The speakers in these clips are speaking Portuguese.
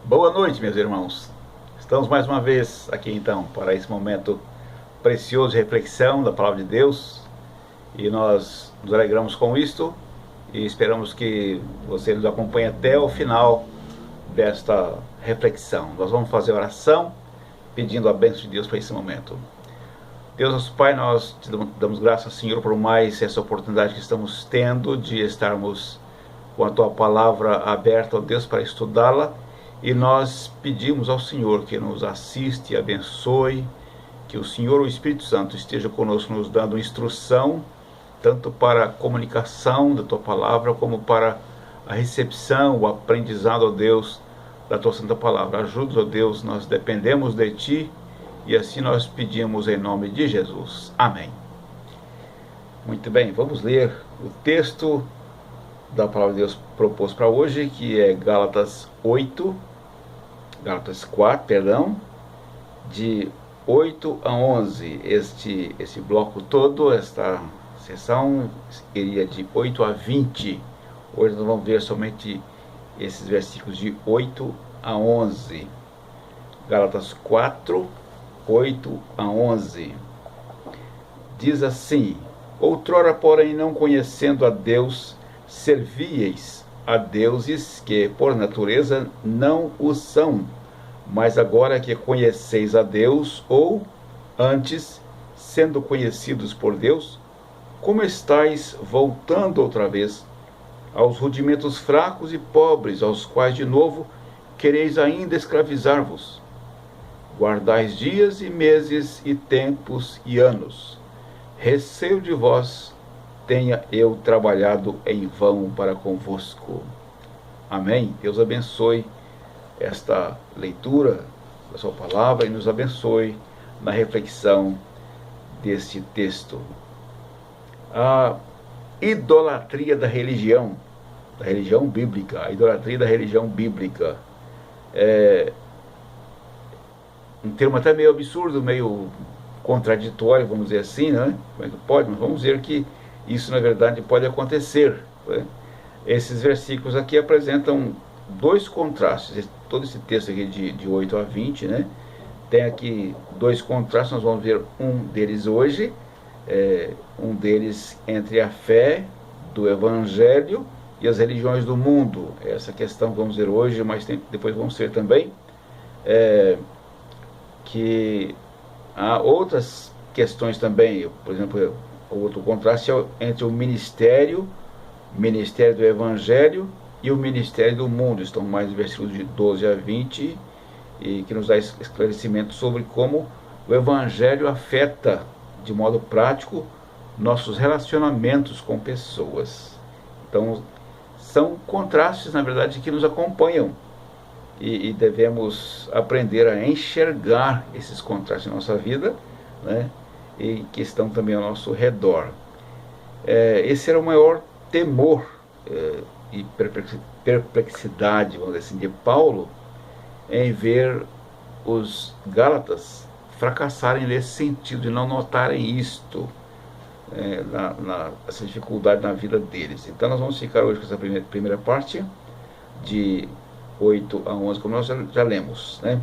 Boa noite, meus irmãos. Estamos mais uma vez aqui então para esse momento precioso de reflexão da Palavra de Deus e nós nos alegramos com isto e esperamos que você nos acompanhe até o final desta reflexão. Nós vamos fazer oração pedindo a bênção de Deus para esse momento. Deus nosso Pai, nós te damos graças, Senhor, por mais essa oportunidade que estamos tendo de estarmos com a Tua Palavra aberta, ó Deus, para estudá-la. E nós pedimos ao Senhor que nos assiste e abençoe, que o Senhor, o Espírito Santo, esteja conosco nos dando instrução, tanto para a comunicação da Tua Palavra, como para a recepção, o aprendizado, ó Deus, da Tua Santa Palavra. Ajuda-nos, ó Deus, nós dependemos de Ti, e assim nós pedimos em nome de Jesus. Amém. Muito bem, vamos ler o texto da Palavra de Deus proposto para hoje, que é Gálatas 4, de 8 a 11. Esse bloco todo, esta sessão, iria de 8 a 20. Hoje nós vamos ver somente esses versículos de 8 a 11. Gálatas 4, 8 a 11. Diz assim: outrora, porém, não conhecendo a Deus, servíeis a deuses que, por natureza, não o são. Mas agora que conheceis a Deus, ou antes, sendo conhecidos por Deus, como estáis voltando outra vez aos rudimentos fracos e pobres, aos quais de novo quereis ainda escravizar-vos? Guardais dias e meses e tempos e anos. Receio de vós tenha eu trabalhado em vão para convosco. Amém? Deus abençoe esta leitura da sua palavra e nos abençoe na reflexão deste texto. A idolatria da religião bíblica, a idolatria da religião bíblica é um termo até meio absurdo, meio contraditório, vamos dizer assim, né? Como é que pode? Mas vamos dizer que isso, na verdade, pode acontecer, né? Esses versículos aqui apresentam dois contrastes. Todo esse texto aqui de 8 a 20, né? Tem aqui dois contrastes, nós vamos ver um deles hoje, um deles entre a fé do Evangelho e as religiões do mundo. Essa questão vamos ver hoje, mas depois vamos ver também que há outras questões também. Por exemplo, o outro contraste é entre o ministério do Evangelho e o ministério do mundo. Estão mais versículos de 12 a 20, e que nos dá esclarecimento sobre como o Evangelho afeta de modo prático nossos relacionamentos com pessoas. Então, são contrastes, na verdade, que nos acompanham, e devemos aprender a enxergar esses contrastes na nossa vida, né? E que estão também ao nosso redor. Esse era o maior temor e perplexidade, vamos dizer assim, de Paulo, em ver os Gálatas fracassarem nesse sentido, de não notarem isto, essa dificuldade na vida deles. Então nós vamos ficar hoje com essa primeira parte, de 8 a 11, como nós já lemos, né?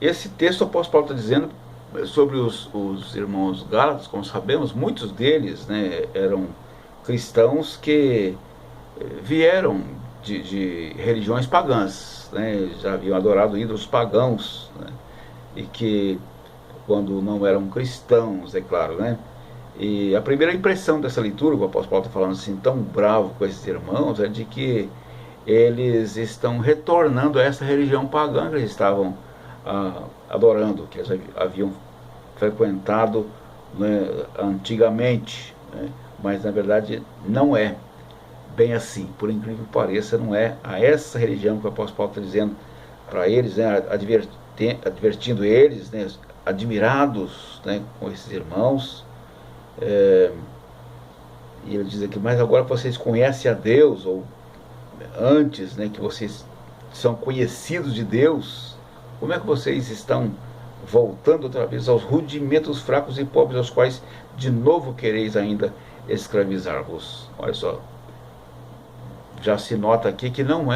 Esse texto, o apóstolo Paulo está dizendo sobre os irmãos Gálatas. Como sabemos, muitos deles, né, eram cristãos que vieram de religiões pagãs, né, já haviam adorado ídolos pagãos, né, e que, quando não eram cristãos, é claro, né? E a primeira impressão dessa leitura, o apóstolo Paulo está falando assim, tão bravo com esses irmãos, é de que eles estão retornando a essa religião pagã que eles estavam adorando, que eles haviam frequentado, né, antigamente, né? Mas na verdade não é bem assim. Por incrível que pareça, não é a essa religião que o apóstolo Paulo está dizendo para eles, né, advertindo eles, né, admirados, né, com esses irmãos. E ele diz aqui: mas agora vocês conhecem a Deus, ou antes, né, que vocês são conhecidos de Deus, como é que vocês estão voltando outra vez aos rudimentos fracos e pobres, aos quais de novo quereis ainda escravizar-vos? Olha só, já se nota aqui que não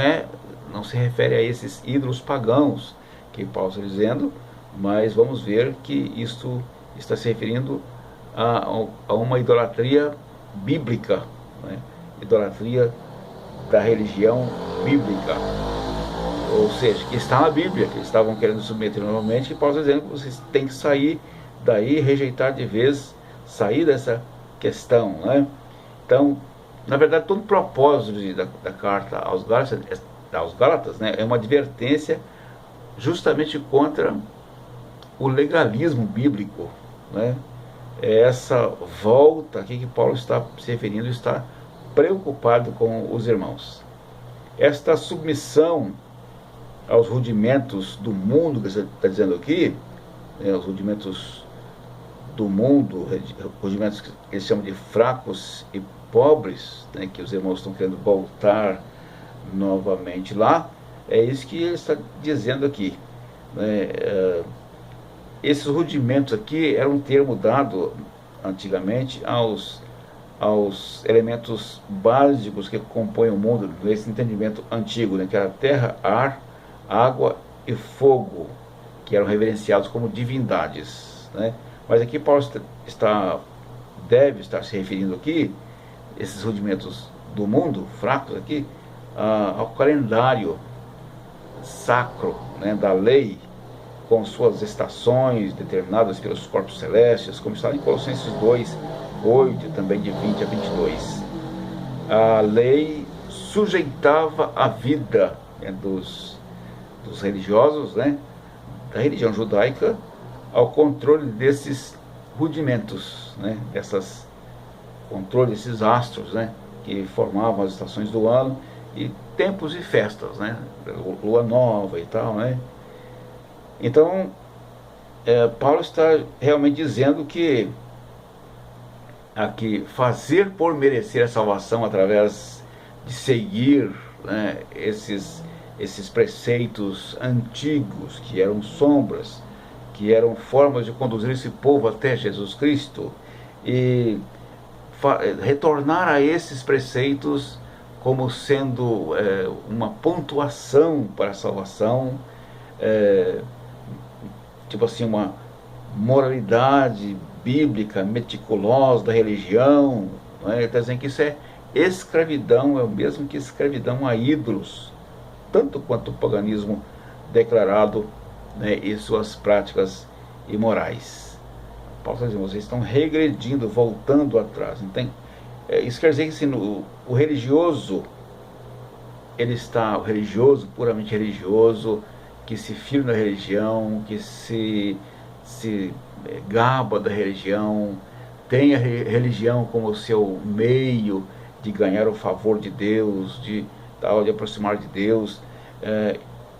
não se refere a esses ídolos pagãos que Paulo está dizendo, mas vamos ver que isto está se referindo a uma idolatria bíblica, né? Idolatria da religião bíblica, ou seja, que está na Bíblia, que eles estavam querendo submeter novamente, que Paulo está dizendo que vocês têm que sair daí, rejeitar de vez, sair dessa questão, né? Então, na verdade, todo o propósito da carta aos Gálatas, né, é uma advertência justamente contra o legalismo bíblico, né? É essa volta aqui que Paulo está se referindo, está preocupado com os irmãos. Esta submissão aos rudimentos do mundo, que você está dizendo aqui, né, os rudimentos do mundo, rudimentos que eles chamam de fracos e pobres, né, que os irmãos estão querendo voltar novamente lá, é isso que ele está dizendo aqui, né? Esses rudimentos aqui era um termo dado antigamente aos elementos básicos que compõem o mundo, nesse entendimento antigo, né, que era terra, ar, água e fogo, que eram reverenciados como divindades, né? Mas aqui Paulo deve estar se referindo aqui, esses rudimentos do mundo, fracos aqui, ao calendário sacro, né, da lei, com suas estações determinadas pelos corpos celestes, como está em Colossenses 2, 8, também de 20 a 22. A lei sujeitava a vida, né, dos religiosos, né, da religião judaica, ao controle desses rudimentos, né, controle desses astros, né, que formavam as estações do ano e tempos e festas, né, lua nova e tal, né. Então, Paulo está realmente dizendo que aqui fazer por merecer a salvação através de seguir, né, esses preceitos antigos, que eram sombras, que eram formas de conduzir esse povo até Jesus Cristo, e retornar a esses preceitos como sendo uma pontuação para a salvação, tipo assim, uma moralidade bíblica meticulosa da religião, não é? Ele está dizendo que isso é escravidão, é o mesmo que escravidão a ídolos, tanto quanto o paganismo declarado, né, e suas práticas imorais. Paulo está dizendo, vocês estão regredindo, voltando atrás. Então, isso quer dizer que assim, o religioso, o religioso, puramente religioso, que se firma na religião, que se gaba da religião, tem a religião como seu meio de ganhar o favor de Deus, de aproximar de Deus.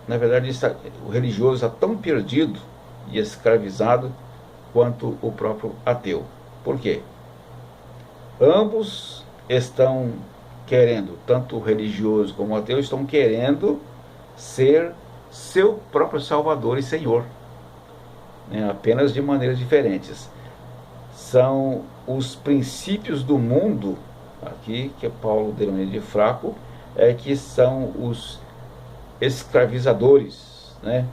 Na verdade, o religioso está tão perdido e escravizado quanto o próprio ateu. Por quê? Ambos estão querendo, tanto o religioso como o ateu, estão querendo ser seu próprio Salvador e Senhor, né, apenas de maneiras diferentes. São os princípios do mundo, aqui que Paulo denomina de fraco, que são os escravizadores, né,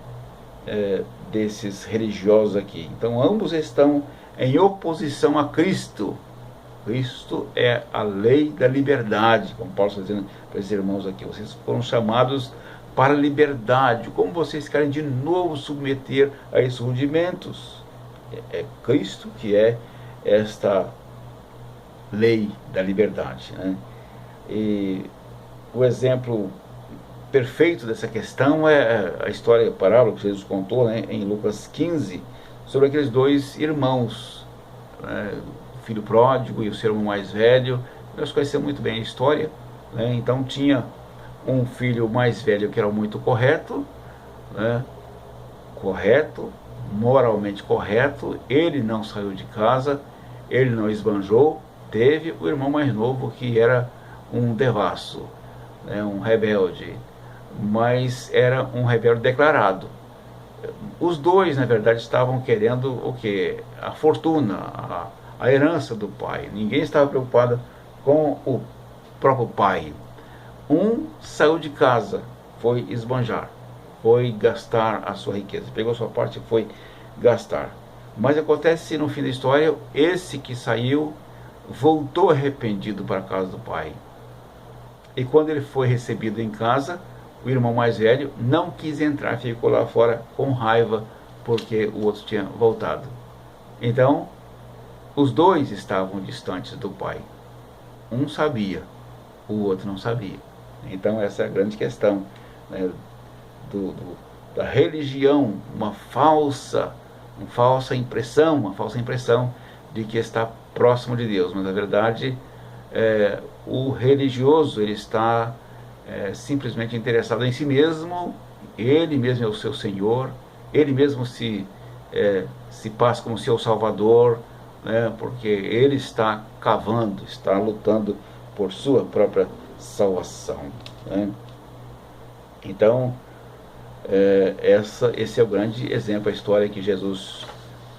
desses religiosos aqui. Então ambos estão em oposição a Cristo. Cristo é a lei da liberdade, como Paulo está dizendo para esses irmãos aqui. Vocês foram chamados para a liberdade. Como vocês querem de novo submeter a esses rudimentos? É Cristo que é esta lei da liberdade, né? E o exemplo perfeito dessa questão é a história, a parábola que Jesus contou, né, em Lucas 15, sobre aqueles dois irmãos, né, o filho pródigo e o seu irmão mais velho. Nós conhecemos muito bem a história, né? Então tinha um filho mais velho que era muito correto, né, moralmente correto, ele não saiu de casa, ele não esbanjou. Teve o irmão mais novo que era um devasso, né, um rebelde, mas era um rebelde declarado. Os dois, na verdade, estavam querendo o quê? A fortuna, a herança do pai. Ninguém estava preocupado com o próprio pai. Um saiu de casa, foi esbanjar, foi gastar a sua riqueza, pegou a sua parte e foi gastar. Mas acontece no fim da história, esse que saiu voltou arrependido para a casa do pai. E quando ele foi recebido em casa, o irmão mais velho não quis entrar, ficou lá fora com raiva porque o outro tinha voltado. Então, os dois estavam distantes do pai. Um sabia, o outro não sabia. Então essa é a grande questão, né, da religião, uma falsa impressão de que está próximo de Deus, mas na verdade o religioso ele está simplesmente interessado em si mesmo, ele mesmo é o seu Senhor, ele mesmo se passa como seu Salvador, né, porque ele está cavando, está lutando por sua própria salvação, né? Então esse é o grande exemplo, a história que Jesus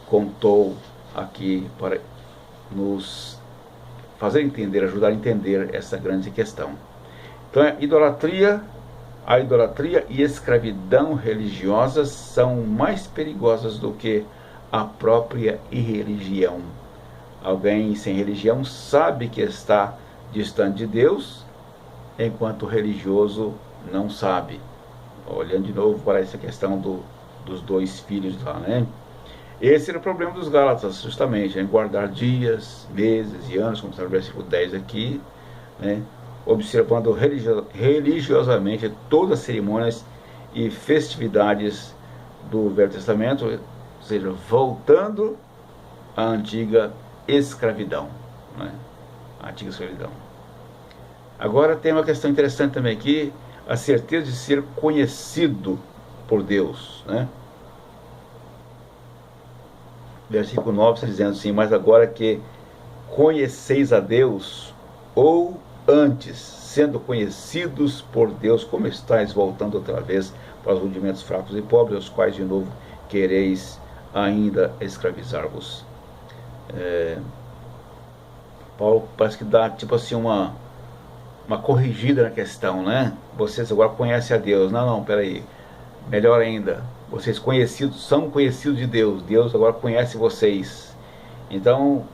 contou aqui para nos fazer entender, ajudar a entender essa grande questão. Então a idolatria e escravidão religiosas são mais perigosas do que a própria irreligião. Alguém sem religião sabe que está distante de Deus, enquanto o religioso não sabe. Olhando de novo para essa questão dos dois filhos lá, né? Esse era o problema dos Gálatas, justamente, em guardar dias, meses e anos, como está no versículo 10 aqui, né? Observando religiosamente todas as cerimônias e festividades do Velho Testamento, ou seja, voltando à antiga escravidão, né? A antiga escravidão. Agora tem uma questão interessante também aqui, a certeza de ser conhecido por Deus, né? Versículo 9 está dizendo assim: mas agora que conheceis a Deus, ou antes, sendo conhecidos por Deus, como estáis voltando outra vez para os rudimentos fracos e pobres, aos quais de novo quereis ainda escravizar-vos. Paulo parece que dá tipo assim uma corrigida na questão, né? Vocês agora conhecem a Deus. Não, peraí. Melhor ainda, vocês são conhecidos de Deus. Deus agora conhece vocês. Então,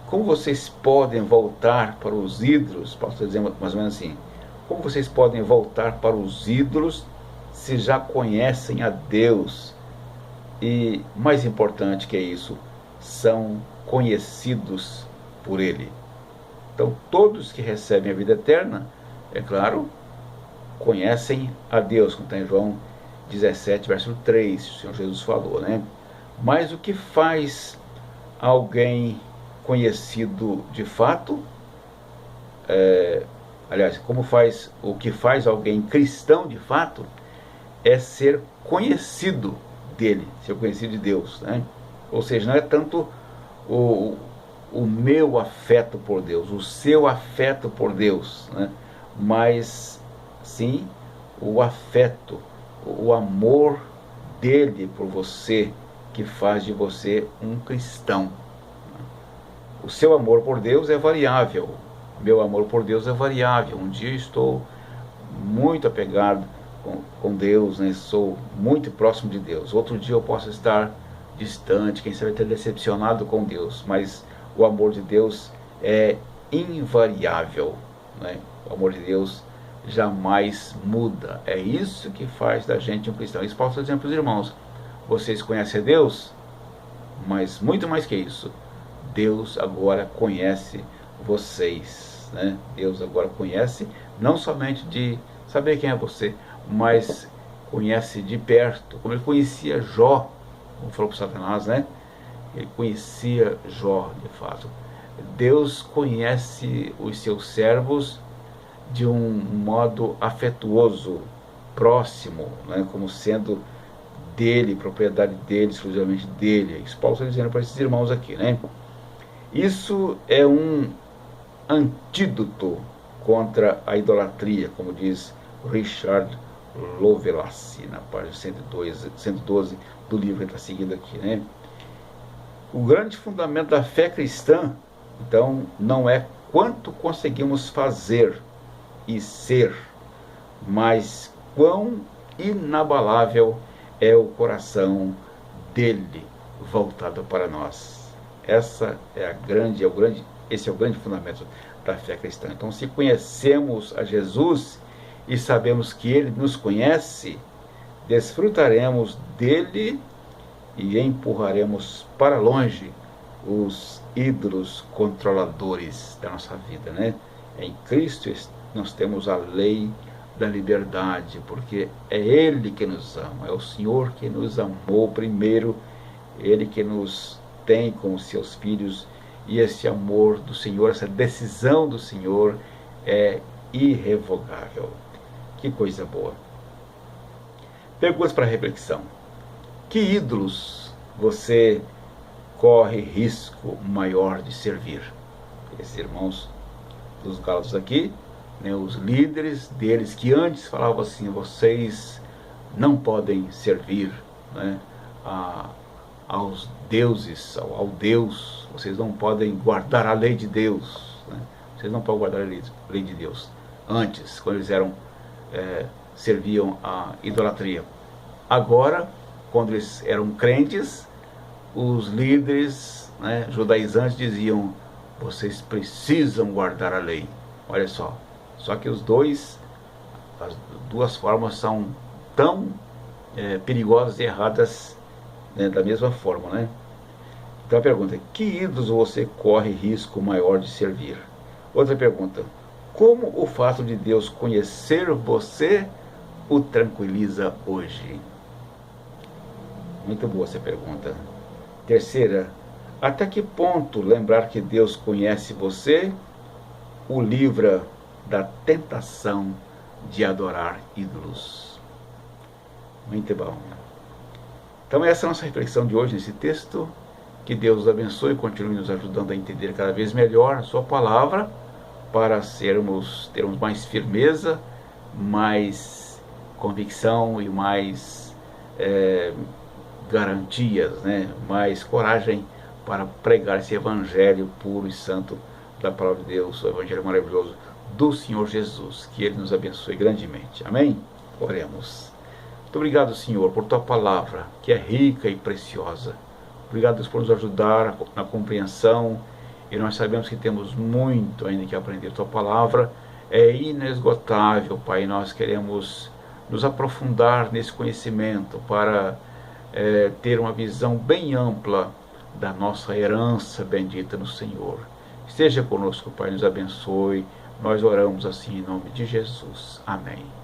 como vocês podem voltar para os ídolos? Posso dizer mais ou menos assim: como vocês podem voltar para os ídolos se já conhecem a Deus? E mais importante que isso, são conhecidos por Ele. Então, todos que recebem a vida eterna, é claro, conhecem a Deus, como está em João 17, versículo 3, o Senhor Jesus falou, né? Mas o que faz alguém conhecido de fato, o que faz alguém cristão de fato, é ser conhecido dele, ser conhecido de Deus, né? Ou seja, não é tanto o meu afeto por Deus, o seu afeto por Deus, né? Mas sim o afeto, o amor dele por você, que faz de você um cristão. O seu amor por Deus é variável, meu amor por Deus é variável. Um dia estou muito apegado com Deus, né? Sou muito próximo de Deus. Outro dia eu posso estar distante, quem sabe até decepcionado com Deus, mas o amor de Deus é invariável, né? O amor de Deus jamais muda. É isso que faz da gente um cristão. Isso posso dizer para os irmãos: vocês conhecem a Deus, mas muito mais que isso, Deus agora conhece vocês, né? Deus agora conhece, não somente de saber quem é você, mas conhece de perto, como ele conhecia Jó, como falou para Satanás, né? Ele conhecia Jó de fato. Deus conhece os seus servos de um modo afetuoso, próximo, né? Como sendo dele, propriedade dele, exclusivamente dele. Isso Paulo está dizendo para esses irmãos aqui, né? Isso é um antídoto contra a idolatria, como diz Richard Lovelace, na página 112 do livro que está seguindo aqui, né? O grande fundamento da fé cristã, então, não é quanto conseguimos fazer e ser, mas quão inabalável é o coração dele voltado para nós. Esse é o grande fundamento da fé cristã. Então, se conhecemos a Jesus e sabemos que ele nos conhece, desfrutaremos dele e empurraremos para longe os ídolos controladores da nossa vida, né? Em Cristo nós temos a lei da liberdade, porque é Ele que nos ama, é o Senhor que nos amou primeiro, Ele que nos tem como seus filhos, e esse amor do Senhor, essa decisão do Senhor é irrevogável. Que coisa boa. Perguntas para reflexão. Que ídolos você corre risco maior de servir? Esses irmãos dos Gálatas aqui, né, os líderes deles que antes falavam assim: vocês não podem servir, né, aos deuses, ao Deus, vocês não podem guardar a lei de Deus, né, vocês não podem guardar a lei de Deus. Antes, quando eles serviam a idolatria. Agora, quando eles eram crentes, os líderes, né, judaizantes diziam: vocês precisam guardar a lei. Olha só. Só que as duas formas são tão perigosas e erradas, né, da mesma forma, né? Então a pergunta: que ídolos você corre risco maior de servir? Outra pergunta: como o fato de Deus conhecer você o tranquiliza hoje? Muito boa essa pergunta. Terceira: até que ponto lembrar que Deus conhece você o livra da tentação de adorar ídolos? Muito bom. Então essa é a nossa reflexão de hoje nesse texto. Que Deus os abençoe e continue nos ajudando a entender cada vez melhor a sua palavra, para termos mais firmeza, mais convicção e mais garantias, né? Mais coragem para pregar esse evangelho puro e santo da palavra de Deus, o evangelho maravilhoso do Senhor Jesus. Que Ele nos abençoe grandemente. Amém? Oremos. Muito obrigado, Senhor, por Tua palavra, que é rica e preciosa. Obrigado, Deus, por nos ajudar na compreensão. E nós sabemos que temos muito ainda que aprender. Tua palavra é inesgotável, Pai. Nós queremos nos aprofundar nesse conhecimento para ter uma visão bem ampla da nossa herança bendita no Senhor. Esteja conosco, Pai, nos abençoe. Nós oramos assim em nome de Jesus. Amém.